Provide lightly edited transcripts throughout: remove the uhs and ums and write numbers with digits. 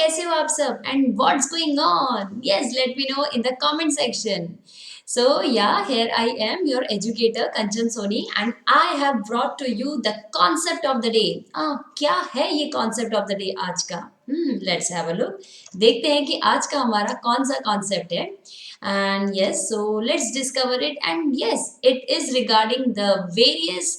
कैसे हो आप सब and what's going on? Yes, let me know in the comment section. So yeah, here I am, your educator Kanchan Soni, and I have brought to you the concept of the day. क्या है ये concept of the day आज का? Let's have a look. देखते हैं कि आज का हमारा कौन सा concept है. And yes, so let's discover it. And yes, it is regarding the various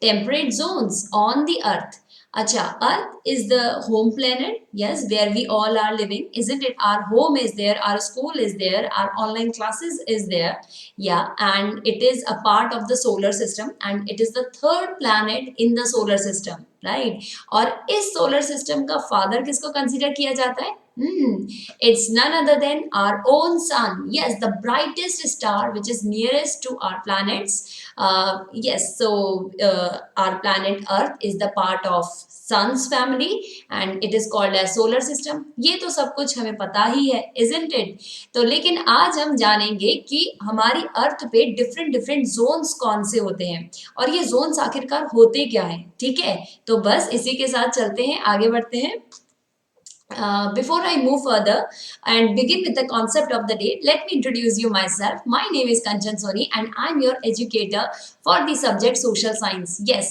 temperate zones on the earth. Acha, Earth is the home planet, yes, where we all are living, isn't it? Our home is there, our school is there, our online classes is there, yeah, and it is a part of the solar system, and it is the third planet in the solar system, right? और इस solar system का father किसको consider किया जाता है? It's none other than our own sun. Yes, the brightest star which is nearest to our planets. Yes, so our planet Earth is the part of sun's family and it is called as solar system. ये तो सब कुछ हमें पता ही है, isn't it? तो लेकिन आज हम जानेंगे कि हमारी अर्थ पे डिफरेंट डिफरेंट जोन्स कौन से होते हैं और ये जोन्स आखिरकार होते क्या हैं, ठीक है? तो बस इसी के साथ चलते हैं, आगे बढ़ते हैं. Before I move further and begin with the concept of the day, let me introduce you myself. My name is Kanchan Soni and I'm your educator for the subject social science. Yes,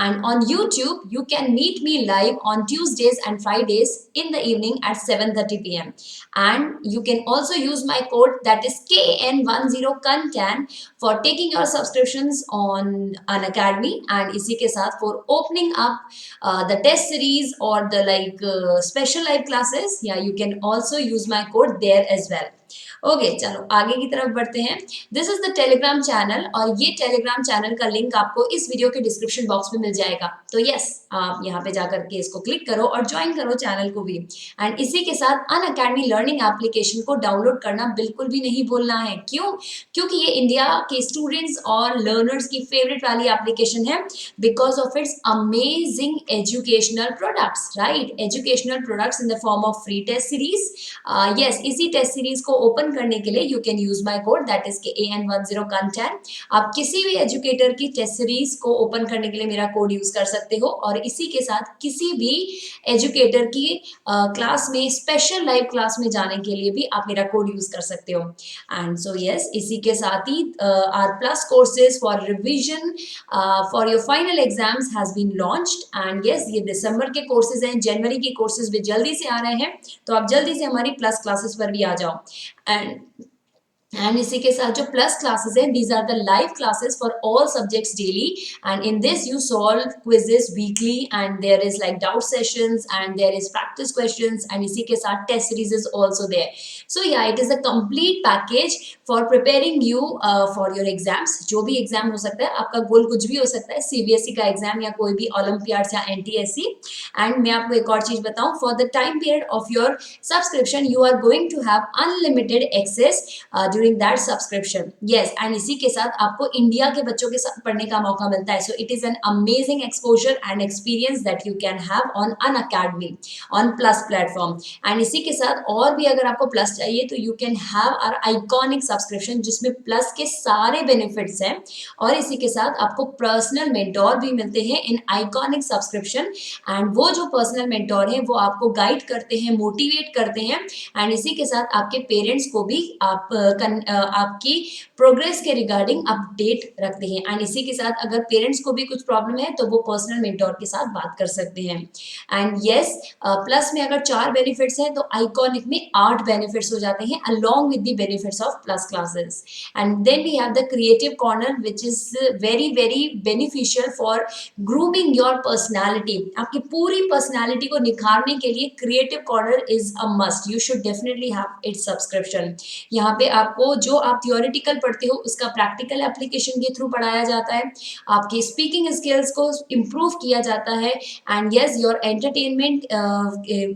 and on YouTube, you can meet me live on Tuesdays and Fridays in the evening at 7:30 p.m. And you can also use my code that is KN10CAN for taking your subscriptions on an academy and इसी के साथ for opening up the test series or the special live classes. Yeah, you can also use my code there as well. Okay चलो आगे की तरफ बढ़ते हैं. This is the Telegram channel और ये टेलीग्राम चैनल का लिंक आपको इस वीडियो के डिस्क्रिप्शन बॉक्स में मिल जाएगा. तो यस, आप यहाँ पे जाकर के इसको क्लिक करो और ज्वाइन करो चैनल को भी. एंड इसी के साथ अन अकेडमी लर्निंग एप्लीकेशन को डाउनलोड करना बिल्कुल भी नहीं भूलना है. क्यों? क्योंकि ये इंडिया के स्टूडेंट्स और लर्नर्स की फेवरेट वाली एप्लीकेशन है because of its amazing educational products, right? Educational products in the form of free test series. Yes, इसी टेस्ट सीरीज को ओपन करने के लिए you can use my code that is KAN10CAN. आप किसी भी एजुकेटर की टेस्ट सीरीज को ओपन करने के लिए मेरा कोड यूज कर सकते हो और इसी के साथ किसी भी एजुकेटर की क्लास में, स्पेशल लाइव क्लास में जाने के लिए भी आप मेरा कोड यूज कर सकते हो. एंड सो यस, इसी के साथ ही R plus courses for revision for your final exams has been launched. And yes, ये दिसंबर के कोर्सेज हैं, जनवरी के कोर्सेज भी जल्दी से आ रहे हैं, तो आप जल्दी से हमारी प्लस क्लासेस पर भी आ जाओ. एंड इसी के साथ जो प्लस क्लासेस हैं, these are the live classes for all subjects daily and in this you solve quizzes weekly and there is like doubt sessions and there is practice questions and इसी के साथ test series is also there. So yeah, it is a complete package for preparing you for your exams. जो भी exam हो सकता है, आपका गोल कुछ भी हो सकता है, CBSE का एग्जाम या कोई भी ओलंपियाड्स या NTSC. एंड मैं आपको एक और चीज बताऊं, for the time period of your subscription you are going to have unlimited access during that subscription. Yes, and इसी के साथ आपको इंडिया के बच्चों के साथ पढ़ने का मौका मिलता है. So it is an amazing exposure and experience that you can have on Unacademy on plus platform. And इसी के साथ और भी अगर आपको प्लस चाहिए तो you can have our iconic subscription जिसमें प्लस के सारे बेनिफिट्स हैं और इसी के साथ आपको पर्सनल मेंटोर भी मिलते हैं इन आइकॉनिक सब्सक्रिप्शन. एंड वो जो पर्सनल मेंटोर हैं वो आपको गाइड करते हैं, मोटिवेट करते हैं एंड इसी के साथ आपके पेरेंट्स को भी आपकी प्रोग्रेस के रिगार्डिंग अपडेट रखते हैं. एंड इसी के साथ अगर पेरेंट्स को भी कुछ प्रॉब्लम है तो वो पर्सनल मेंटोर के साथ बात कर सकते हैं. एंड यस, प्लस में अगर 4 बेनिफिट्स हैं तो आइकॉनिक में 8 बेनिफिट्स हो जाते हैं along with the benefits of plus classes. And then we have the creative corner which is very very beneficial for grooming your personality. आपकी पूरी पर्सनैलिटी को निखारने के लिए creative corner is a must. You should definitely have its subscription. यहाँ पे आपको जो आप थियोरिटिकल पढ़ते हो उसका प्रैक्टिकल एप्लीकेशन के थ्रू पढ़ाया जाता है, आपकी स्पीकिंग स्किल्स को इम्प्रूव किया जाता है and yes, your entertainment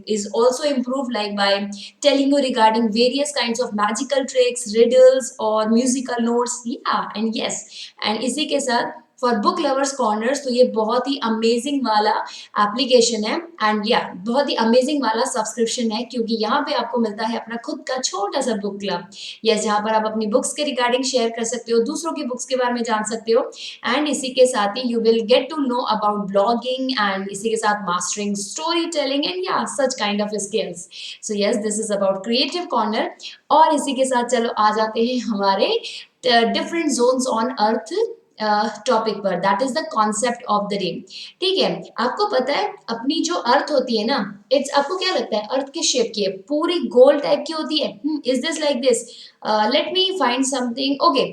is also improve like by telling you regarding various kinds of magical tricks, riddles और म्यूजिकल नोट्स. या एंड यस, एंड इसी के साथ फॉर बुक लवर्स कॉर्नर्स तो ये बहुत ही अमेजिंग वाला एप्लीकेशन है एंड या बहुत ही अमेजिंग वाला सब्सक्रिप्शन है, क्योंकि यहाँ पे आपको मिलता है अपना खुद का छोटा सा बुक क्लब। यस, जहाँ पर आप अपनी बुक्स के रिगार्डिंग शेयर कर सकते हो, दूसरों की बुक्स के बारे में जान सकते हो एंड इसी के साथ ही you will get to know about blogging and इसी के साथ mastering story telling and yeah such kind of skills. So yes, this is about creative corner. और इसी के साथ चलो आ जाते हैं हमारे different zones on earth topic पर, that is the concept of the day. ठीक है, आपको पता है अपनी जो अर्थ होती है ना, इट्स, आपको क्या लगता है अर्थ किस शेप की है? पूरी गोल टाइप की होती है? Is this like this? Let me find something. Okay,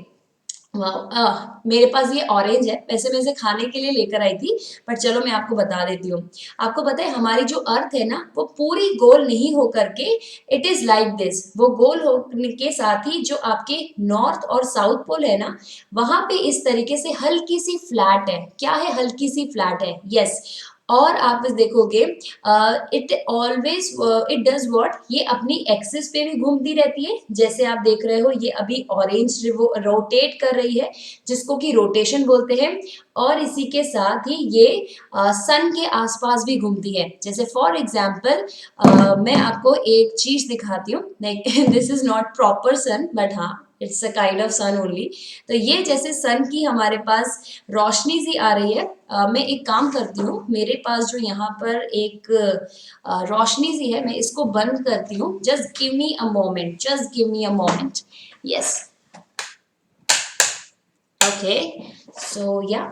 मेरे पास ये ऑरेंज है, वैसे मैं इसे खाने के लिए लेकर आई थी, पर चलो मैं आपको बता देती हूँ। आपको पता है हमारी जो अर्थ है ना, वो पूरी गोल नहीं हो करके इट इज लाइक दिस। वो गोल होने के साथ ही जो आपके नॉर्थ और साउथ पोल है ना, वहां पे इस तरीके से हल्की सी फ्लैट है। क्या है? हल्की सी फ्लैट है। यस, और आप देखोगे it always it does what, ये अपनी एक्सिस पे भी घूमती रहती है। जैसे आप देख रहे हो ये अभी ऑरेंज रोटेट कर रही है, जिसको कि रोटेशन बोलते हैं। और इसी के साथ ही ये सन के आसपास भी घूमती है। जैसे फॉर एग्जाम्पल मैं आपको एक चीज दिखाती हूँ, this is not proper sun but हाँ it's a kind of sun only. तो ये जैसे सन की हमारे पास रोशनी सी आ रही है। मैं एक काम करती हूँ, मेरे पास जो यहाँ पर एक रोशनी सी है, मैं इसको बंद करती हूँ। Just give me a moment, just give me a moment. Yes, okay, so yeah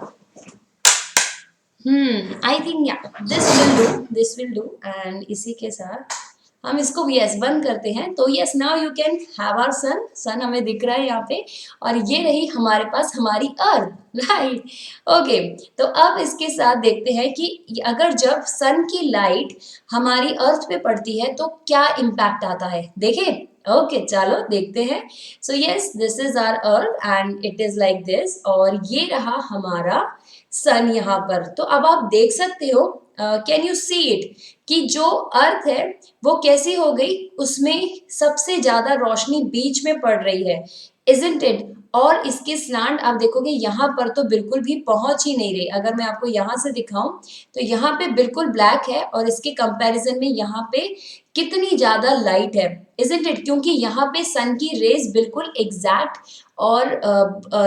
I think yeah this will do and इसी के साथ हम इसको यस बंद करते हैं। तो yes, now you can have our sun. Sun हमें दिख रहा है यहाँ पे, और ये रही हमारे पास हमारी अर्थ, राइट? ओके, तो अब इसके साथ देखते हैं कि अगर जब सन की लाइट हमारी अर्थ पे पड़ती है तो क्या इम्पैक्ट आता है, देखें। ओके, चलो देखते हैं। So yes, this is our earth and it is like this, और ये रहा हमारा सन यहाँ पर। तो अब आप देख सकते हो, कैन यू सी इट, कि जो अर्थ है वो कैसी हो गई, उसमें सबसे ज्यादा रोशनी बीच में पड़ रही है, इजंट इट? और इसके स्लांट आप देखोगे यहाँ पर तो बिल्कुल भी पहुंच ही नहीं रही। अगर मैं आपको यहाँ से दिखाऊं तो यहाँ पे बिल्कुल ब्लैक है, और इसके कंपैरिजन में यहाँ पे कितनी ज्यादा लाइट है, इजंट इट? क्योंकि यहाँ पे सन की रेज बिल्कुल एग्जैक्ट और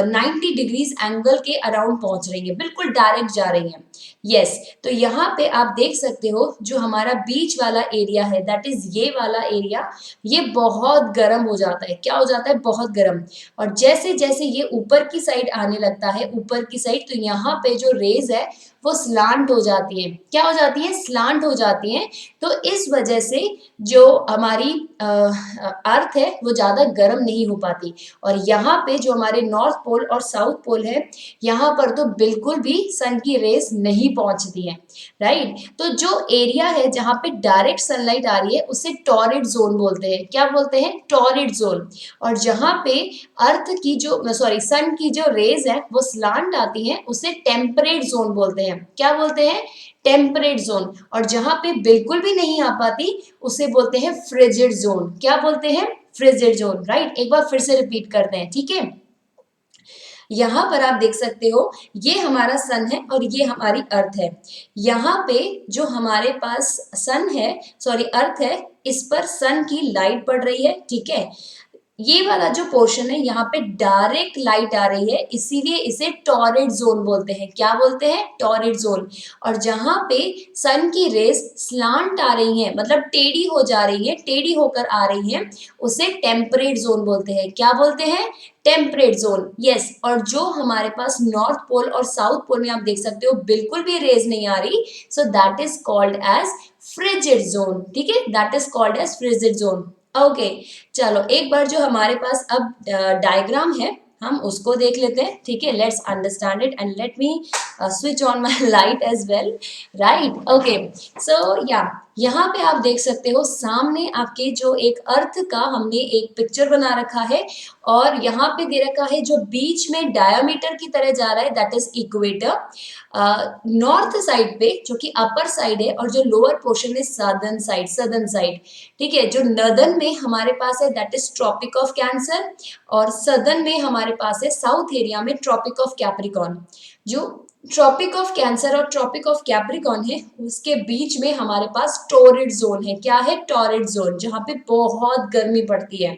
90 डिग्रीज एंगल के अराउंड पहुंच रही है, बिल्कुल डायरेक्ट जा रही है। यस, तो यहाँ पे आप देख सकते हो जो हमारा बीच वाला एरिया है, दैट इज ये वाला एरिया, ये बहुत गर्म हो जाता है। क्या हो जाता है? बहुत गर्म। और जैसे जैसे ये ऊपर की साइड आने लगता है, ऊपर की साइड, तो यहाँ पे जो रेज है वो स्लांट हो जाती है। क्या हो जाती है? स्लांट हो जाती है। तो इस वजह से जो हमारी अर्थ है वो ज्यादा गर्म नहीं हो पाती। और यहाँ पे जो हमारे नॉर्थ पोल और साउथ पोल है, यहाँ पर तो बिल्कुल भी सन की रेस नहीं पहुंचती है, राइट? तो जो एरिया है जहाँ पे डायरेक्ट सनलाइट आ रही है उसे टॉरिड जोन बोलते हैं। क्या बोलते हैं? Torrid zone. और जहाँ पे अर्थ की जो सॉरी सन की जो रेज है वो स्लांट आती है, उसे टेम्परेट जोन बोलते हैं। क्या बोलते हैं? Temperate zone. और जहाँ पे बिल्कुल भी नहीं आ पाती उसे बोलते हैं फ्रिजिड जोन। क्या बोलते हैं? Frigid zone, right? एक बार फिर से रिपीट करते हैं, ठीक है? यहाँ पर आप देख सकते हो ये हमारा सन है और ये हमारी अर्थ है। यहाँ पे जो हमारे पास सन है, सॉरी अर्थ है, इस पर सन की लाइट पड़ रही है, ठीक है? ये वाला जो पोर्शन है यहाँ पे डायरेक्ट लाइट आ रही है, इसीलिए इसे टॉरिड जोन बोलते हैं। क्या बोलते हैं? Torrid zone. और जहां पे सन की रेस स्लांट आ रही हैं, मतलब टेढ़ी हो जा रही है, टेढ़ी होकर आ रही है, उसे टेम्परेट जोन बोलते हैं। क्या बोलते हैं? Temperate zone. यस, और जो हमारे पास नॉर्थ पोल और साउथ पोल में आप देख सकते हो बिल्कुल भी रेज नहीं आ रही, so that is called as frigid zone. ठीक है, that is called as frigid zone. Okay, चलो एक बार जो हमारे पास अब डायग्राम है हम उसको देख लेते हैं, ठीक है? Let's understand it and let me switch on my light as well, right? Okay, so yeah, यहाँ पे आप देख सकते हो सामने आपके जो एक अर्थ का हमने एक पिक्चर बना रखा है, और यहाँ पे दे रखा है जो बीच में डायमीटर की तरह जा रहा है, that is equator, north side पे जो कि अपर साइड है, और जो लोअर पोर्शन है सदर्न साइड, ठीक है। जो नर्दर्न में हमारे पास है that is Tropic of Cancer, और सदर्न में हमारे पास है साउथ एरिया में ट्रॉपिक ऑफ कैप्रिकॉर्न। जो ट्रॉपिक ऑफ कैंसर और ट्रॉपिक ऑफ कैप्रिकॉर्न है उसके बीच में हमारे पास टॉरिड जोन है। क्या है? टॉरिड जोन, जहां पे बहुत गर्मी पड़ती है,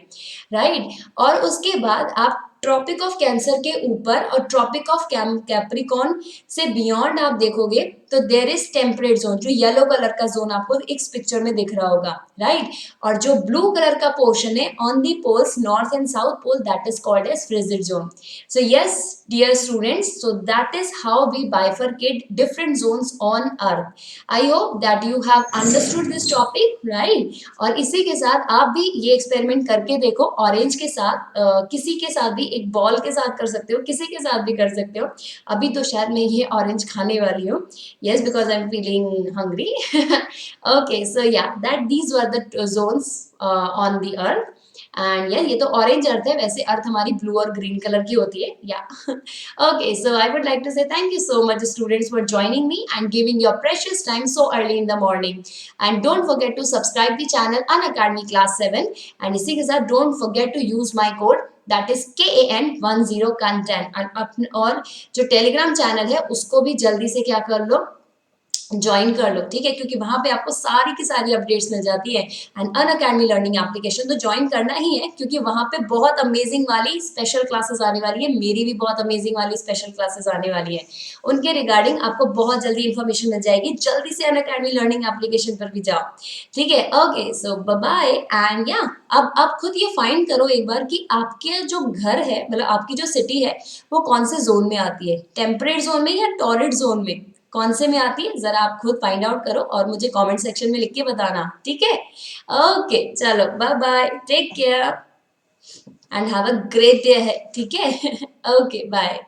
राइट। और उसके बाद आप ट्रॉपिक ऑफ कैंसर के ऊपर और ट्रॉपिक ऑफ कैप्रिकॉर्न से बियॉन्ड आप देखोगे तो देर इज टेम्परेट जोन, जो येलो कलर का जोन आपको इस पिक्चर में दिख रहा होगा, राइट। और जो ब्लू कलर का पोर्शन है on the poles north and south pole, that is called as frigid zone. So yes, dear students, so that is how we bifurcate different zones on earth. I hope that you have understood this topic, right? और इसी के साथ आप भी ये experiment करके देखो, orange के साथ किसी के साथ भी, एक बॉल के साथ कर सकते हो, किसी के साथ भी कर सकते हो। अभी तो शायद मैं ये ऑरेंज खाने वाली हूँ, yes, because I'm feeling hungry. Okay, so yeah, that these were the zones on the earth. And या ये तो ऑरेंज अर्थ है, वैसे अर्थ हमारी ब्लू और ग्रीन कलर की होती है, yeah okay. So I would like to say thank you so much students for joining me and giving your precious time so early in the morning. And don't forget to subscribe the channel Unacademy class 7, and इसी के साथ don't forget to use my code that is KAN10 content. और जो Telegram channel है उसको भी जल्दी से क्या कर लो, ज्वाइन कर लो, ठीक है, क्योंकि वहां पे आपको सारी की सारी अपडेट्स मिल जाती है। एंड अनअकैडमी लर्निंग एप्लीकेशन तो ज्वाइन करना ही है, क्योंकि वहां पे बहुत अमेजिंग वाली स्पेशल क्लासेस आने वाली है, मेरी भी बहुत अमेजिंग वाली स्पेशल क्लासेस आने वाली है, उनके रिगार्डिंग आपको बहुत जल्दी इंफॉर्मेशन मिल जाएगी। जल्दी से अनअकैडमी लर्निंग एप्लीकेशन पर भी जाओ, ठीक है। ओके, सो बाय एंड या अब आप खुद ये फाइंड करो एक बार कि आपके जो घर है, मतलब आपकी जो सिटी है, वो कौन से जोन में आती है, टेम्परेट जोन में या टॉरिड जोन में, कौन से में आती है, जरा आप खुद फाइंड आउट करो और मुझे कमेंट सेक्शन में लिख के बताना, ठीक है। ओके, चलो bye bye, take care and have a great day, ठीक है। Okay, bye.